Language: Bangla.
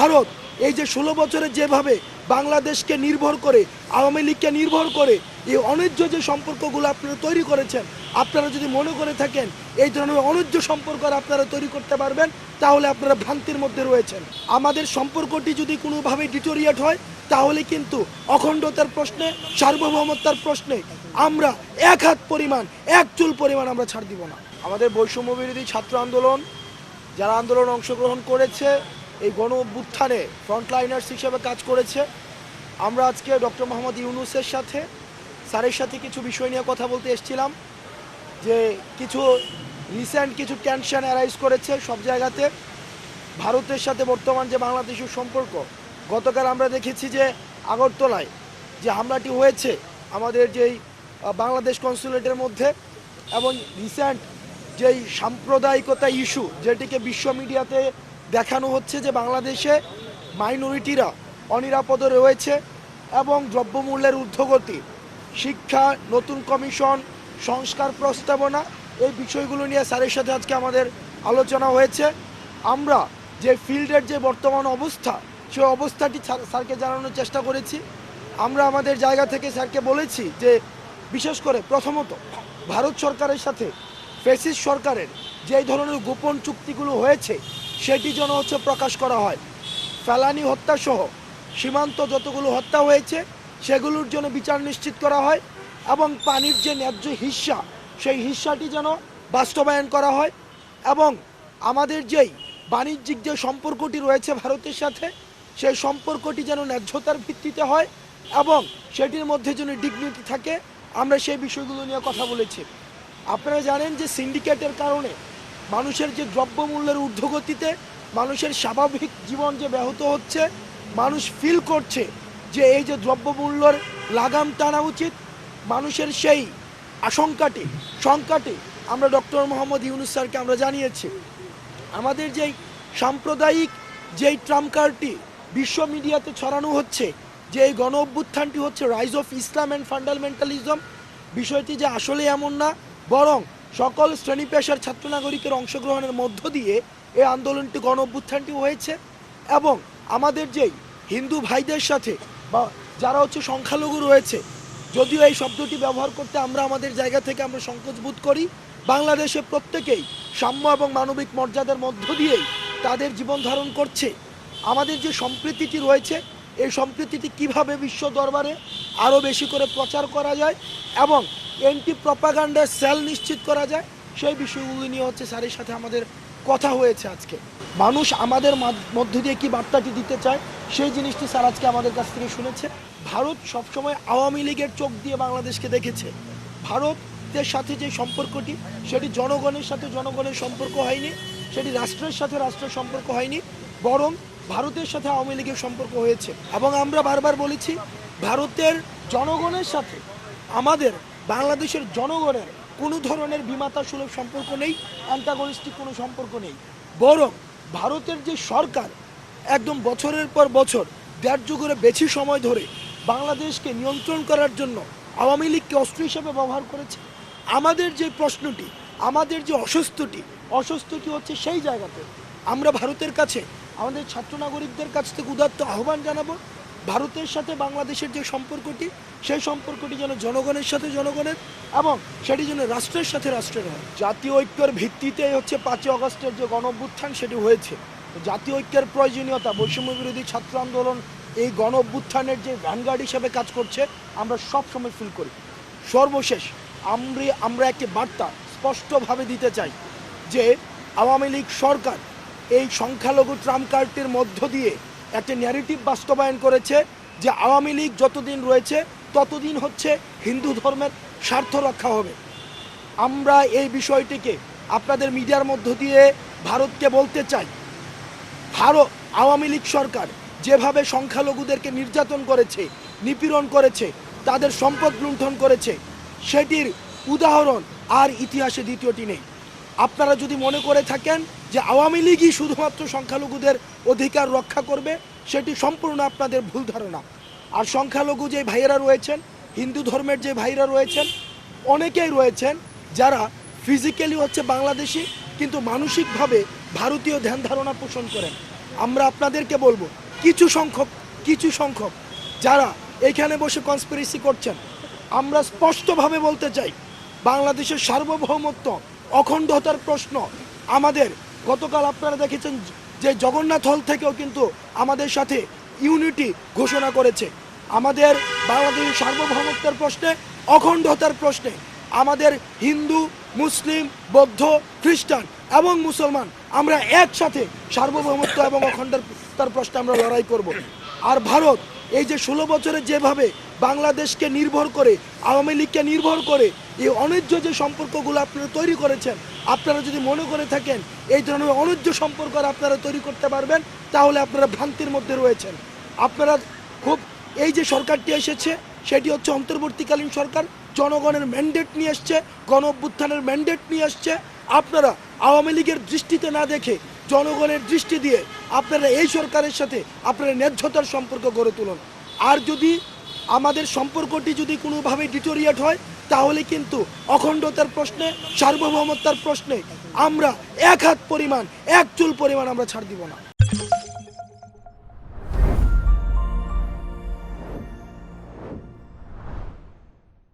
ভারত এই যে 16 বছরে যেভাবে বাংলাদেশকে নির্ভর করে, আওয়ামী লীগকে নির্ভর করে এই অন্যায্য যে সম্পর্কগুলো আপনারা তৈরি করেছেন, আপনারা যদি মনে করে থাকেন এই ধরনের অন্যায্য সম্পর্ক আপনারা তৈরি করতে পারবেন, তাহলে আপনারা ভ্রান্তির মধ্যে রয়েছেন। আমাদের সম্পর্কটি যদি কোনোভাবে ডিটোরিয়েট হয়, তাহলে কিন্তু অখণ্ডতার প্রশ্নে, সার্বভৌমত্বের প্রশ্নে আমরা এক হাত পরিমাণ, এক চুল পরিমাণ আমরা ছাড় দিব না। আমাদের বৈষম্য বিরোধী ছাত্র আন্দোলন, যারা আন্দোলনে অংশগ্রহণ করেছে, এই গণ অভ্যুত্থানে ফ্রন্টলাইনার্স হিসেবে কাজ করেছে, আমরা আজকে ডক্টর মোহাম্মদ ইউনূসের সাথে, স্যারের সাথে কিছু বিষয় নিয়ে কথা বলতে এসেছিলাম। যে কিছু রিসেন্ট কিছু টেনশন অ্যারাইজ করেছে সব জায়গাতে। ভারতের সাথে বর্তমান যে বাংলাদেশের সম্পর্ক, গতকাল আমরা দেখেছি যে আগরতলায় যে হামলাটি হয়েছে আমাদের যেই বাংলাদেশ কনসুলেটের মধ্যে, এবং রিসেন্ট যেই সাম্প্রদায়িকতা ইস্যু যেটিকে বিশ্ব মিডিয়াতে দেখানো হচ্ছে যে বাংলাদেশে মাইনরিটিরা অনিরাপদে রয়েছে এবং দ্রব্যমূল্যের ঊর্ধ্বগতি, শিক্ষা, নতুন কমিশন, সংস্কার প্রস্তাবনা, এই বিষয়গুলো নিয়ে স্যারের সাথে আজকে আমাদের আলোচনা হয়েছে। আমরা যে ফিল্ডের যে বর্তমান অবস্থা, সেই অবস্থাটি স্যারকে জানানোর চেষ্টা করেছি। আমরা আমাদের জায়গা থেকে স্যারকে বলেছি যে বিশেষ করে প্রথমত ভারত সরকারের সাথে ফ্যাসিস্ট সরকারের যে ধরনের গোপন চুক্তিগুলো হয়েছে সেটি যেন প্রকাশ করা হয়। ফেলানি হত্যাসহ সীমান্ত যতগুলো হত্যা হয়েছে সেগুলোর জন্য বিচার নিশ্চিত করা হয়, এবং পানির যে ন্যায্য হিস্সা, সেই হিস্সাটি যেন বাস্তবায়ন করা হয়, এবং আমাদের যেই বাণিজ্যিক যে সম্পর্কটি রয়েছে ভারতের সাথে, সেই সম্পর্কটি যেন ন্যায্যতার ভিত্তিতে হয় এবং সেটির মধ্যে যেন ডিগনিটি থাকে। আমরা সেই বিষয়গুলো নিয়ে কথা বলেছি। আপনারা জানেন যে সিন্ডিকেটের কারণে মানুষের যে দ্রব্যমূল্যের ঊর্ধ্বগতিতে মানুষের স্বাভাবিক জীবন যে ব্যাহত হচ্ছে, মানুষ ফিল করছে যে এই যে দ্রব্যমূল্যর লাগাম টানা উচিত। মানুষের সেই শঙ্কাটি আমরা ডক্টর মোহাম্মদ ইউনূস স্যারকে আমরা জানিয়েছি। আমাদের যেই সাম্প্রদায়িক যেই ট্রাম্প কার্ডটি বিশ্ব মিডিয়াতে ছড়ানো হচ্ছে, যে এই গণ অভ্যুত্থানটি হচ্ছে rise of Islam and fundamentalism, বিষয়টি যে আসলে এমন না, বরং সকল শ্রেণী পেশার ছাত্র নাগরিকের অংশগ্রহণের মধ্য দিয়ে এই আন্দোলনটি গণ অভ্যুত্থানটি হয়েছে। এবং আমাদের যেই হিন্দু ভাইদের সাথে বা যারা সংখ্যালঘু রয়েছে, যদিও এই শব্দটি ব্যবহার করতে আমরা আমাদের জায়গা থেকে আমরা সংকোচ বোধ করি, বাংলাদেশে প্রত্যেকেই সাম্য এবং মানবিক মর্যাদার মধ্য দিয়েই তাদের জীবন ধারণ করছে। আমাদের যে সম্প্রীতিটি রয়েছে, এই সম্প্রীতিটি কিভাবে বিশ্ব দরবারে আরও বেশি করে প্রচার করা যায় এবং অ্যান্টি প্রপাগান্ডার সেল নিশ্চিত করা যায়, সেই বিষয়গুলি নিয়ে স্যারের সাথে আমাদের কথা হয়েছে। আজকে মানুষ আমাদের মধ্য দিয়ে কি বার্তাটি দিতে চায়, সেই জিনিসটি স্যার আজকে আমাদের কাছ থেকে শুনেছে। ভারত সবসময় আওয়ামী লীগের চোখ দিয়ে বাংলাদেশকে দেখেছে। ভারতের সাথে যে সম্পর্কটি, সেটি জনগণের সাথে জনগণের সম্পর্ক হয়নি, সেটি রাষ্ট্রের সাথে রাষ্ট্রের সম্পর্ক হয়নি, বরং ভারতের সাথে আওয়ামী লীগের সম্পর্ক হয়েছে। এবং আমরা বারবার বলেছি, ভারতের জনগণের সাথে আমাদের বাংলাদেশের জনগণের কোনো ধরনের বিমাতা সুলভ সম্পর্ক নেই, অ্যান্টাগনিস্টিক কোনো সম্পর্ক নেই, বরং ভারতের যে সরকার একদম বছরের পর বছর, দেড় যুগের বেশি সময় ধরে বাংলাদেশকে নিয়ন্ত্রণ করার জন্য আওয়ামী লীগকে অস্ত্র হিসেবে ব্যবহার করেছে। আমাদের যে প্রশ্নটি, আমাদের যে অস্বস্তিটি হচ্ছে সেই জায়গাতে আমরা ভারতের কাছে, আমাদের ছাত্র নাগরিকদের কাছ থেকে উদাত্ত আহ্বান জানাবো, ভারতের সাথে বাংলাদেশের যে সম্পর্কটি, সেই সম্পর্কটি যেন জনগণের সাথে জনগণের এবং সেটি যেন রাষ্ট্রের সাথে রাষ্ট্রের হয়। জাতীয় ঐক্যের ভিত্তিতে 5ই আগস্টের যে গণ অভ্যুত্থান সেটি হয়েছে। জাতীয় ঐক্যের প্রয়োজনীয়তা, বৈষম্য বিরোধী ছাত্র আন্দোলন এই গণ অভ্যুত্থানের যে ভ্যানগার্ড হিসেবে কাজ করছে, আমরা সব সময় ফিল করি। সর্বশেষ আমরা একটি বার্তা স্পষ্টভাবে দিতে চাই যে আওয়ামী লীগ সরকার এই সংখ্যালঘু ট্রাম্প কার্ডটির মধ্য দিয়ে একটা ন্যারেটিভ বাস্তবায়ন করেছে যে আওয়ামী লীগ যতদিন রয়েছে ততদিন হিন্দু ধর্মের স্বার্থ রক্ষা হবে। আমরা এই বিষয়টিকে আপনাদের মিডিয়ার মধ্য দিয়ে ভারতকে বলতে চাই, আওয়ামী লীগ সরকার যেভাবে সংখ্যালঘুদেরকে নির্যাতন করেছে, নিপীড়ন করেছে, তাদের সম্পদ লুণ্ঠন করেছে, সেটির উদাহরণ আর ইতিহাসে দ্বিতীয়টি নেই। আপনারা যদি মনে করে থাকেন যে আওয়ামী লীগই শুধুমাত্র সংখ্যালঘুদের অধিকার রক্ষা করবে, সেটি সম্পূর্ণ আপনাদের ভুল ধারণা। আর সংখ্যালঘু যে ভাইয়েরা রয়েছেন, হিন্দু ধর্মের যে ভাইরা রয়েছেন, অনেকেই রয়েছেন যারা ফিজিক্যালি বাংলাদেশি কিন্তু মানসিকভাবে ভারতীয় ধ্যান ধারণা পোষণ করেন। আমরা আপনাদেরকে বলবো কিছু সংখ্যক যারা এখানে বসে কনস্পিরেসি করছেন, আমরা স্পষ্টভাবে বলতে চাই বাংলাদেশের সার্বভৌমত্ব অখণ্ডতার প্রশ্ন আমাদের, গতকাল আপনারা দেখেছেন যে জগন্নাথ হল থেকেও কিন্তু আমাদের সাথে ইউনিটি ঘোষণা করেছে। আমাদের বাংলাদেশের সার্বভৌমত্বের প্রশ্নে, অখণ্ডতার প্রশ্নে আমাদের হিন্দু, মুসলিম, বৌদ্ধ, খ্রিস্টান এবং মুসলমান আমরা একসাথে সার্বভৌমত্ব এবং অখণ্ডতার প্রশ্নে আমরা লড়াই করব। আর ভারত এই যে 16 বছরে যেভাবে বাংলাদেশকে নির্ভর করে, আওয়ামী লীগকে নির্ভর করে এই অন্যায্য যে সম্পর্কগুলো আপনারা তৈরি করেছেন, আপনারা যদি মনে করে থাকেন এই ধরনের অন্যায্য সম্পর্ক আপনারা তৈরি করতে পারবেন, তাহলে আপনারা ভ্রান্তির মধ্যে রয়েছেন। আপনারা খুব, এই যে সরকারটি এসেছে সেটি হচ্ছে অন্তর্বর্তীকালীন সরকার, জনগণের ম্যান্ডেট নিয়ে এসছে, গণ অভ্যুত্থানের ম্যান্ডেট নিয়ে আসছে। আপনারা আওয়ামী লীগের দৃষ্টিতে না দেখে জনগণের দৃষ্টি দিয়ে আপনারা এই সরকারের সাথে আপনারা ন্যায্যতার সম্পর্ক গড়ে তুলুন। আর যদি আমাদের সম্পর্কটি যদি কোনোভাবে ডিটোরিয়েট হয়, তাহলে কিন্তু অখণ্ডতার প্রশ্নে, সার্বভৌমত্বের প্রশ্নে আমরা এক হাত পরিমাণ, এক চুল পরিমাণ আমরা ছাড় দিব না।